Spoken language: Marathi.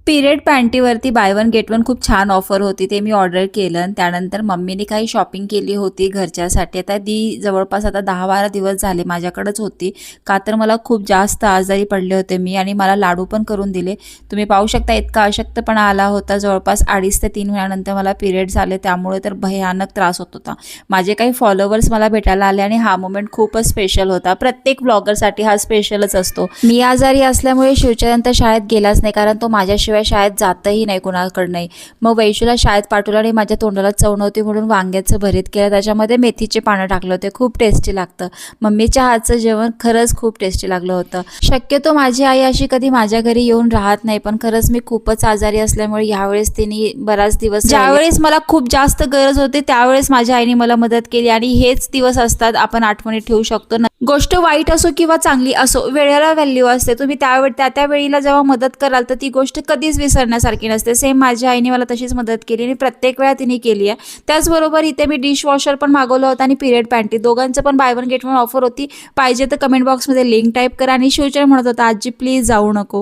पिरियड पॅन्टीवरती बाय वन गेट वन खूप छान ऑफर होती. ते मी ऑर्डर केलं आणि त्यानंतर मम्मीने काही शॉपिंग केली होती घरच्यासाठी. आता ती जवळपास आता 10-12 दिवस झाले माझ्याकडेच होती. का तर मला खूप जास्त आजारी पडले होते मी आणि मला लाडू पण करून दिले. तुम्ही पाहू शकता इतका अशक्तपणा आला होता. जवळपास 2.5 ते 3 महिन्यानंतर मला पिरियड्स आले. त्यामुळे तर भयानक त्रास होत होता. माझे काही फॉलोवर्स मला भेटायला आले आणि हा मोमेंट खूपच स्पेशल होता. प्रत्येक ब्लॉगरसाठी हा स्पेशलच असतो. मी आजारी असल्यामुळे शिवचंद्र शाळेत गेलाच नाही, कारण तो माझ्याशिवाय शाळेत जातही नाही कोणाकडनंही. मग वैशूला शाळेत पाठवलं आणि माझ्या तोंडाला चव नव्हती म्हणून वांग्याचं भरीत केलं. त्याच्यामध्ये मेथीचे पानं टाकलं होते. खूप टेस्टी लागतं. मम्मीच्या हातचं जेवण खरंच खूप टेस्टी लागलं होतं. शक्यतो माझी आई अशी कधी माझ्या घरी येऊन राहत नाही, पण खरंच मी खूपच आजारी असल्यामुळे यावेळेस तिने बराच दिवस, ज्यावेळेस मला खूप जास्त गरज होती त्यावेळेस माझ्या आईने मला मदत केली. आणि हेच दिवस असतात आपण आठवणीत ठेवू शकतो. गोष्ट वाईट असो किंवा चांगली असो, वेळेला व्हॅल्यू असते. तुम्ही त्या वेळीला जेव्हा मदत कराल तर ती गोष्ट कधीच विसरण्यासारखी नसते. सेम माझ्या आईने मला तशीच मदत केली आणि प्रत्येक वेळा तिने केली आहे. त्याचबरोबर इथे मी डिशवॉशर पण मागवलं होतं आणि पिरियड पॅन्टी, दोघांचं पण bye one get one offer होती. पाहिजे तर कमेंट बॉक्समध्ये लिंक टाईप करा. आणि शिवचंद्र म्हणत होता, आजी प्लीज जाऊ नको.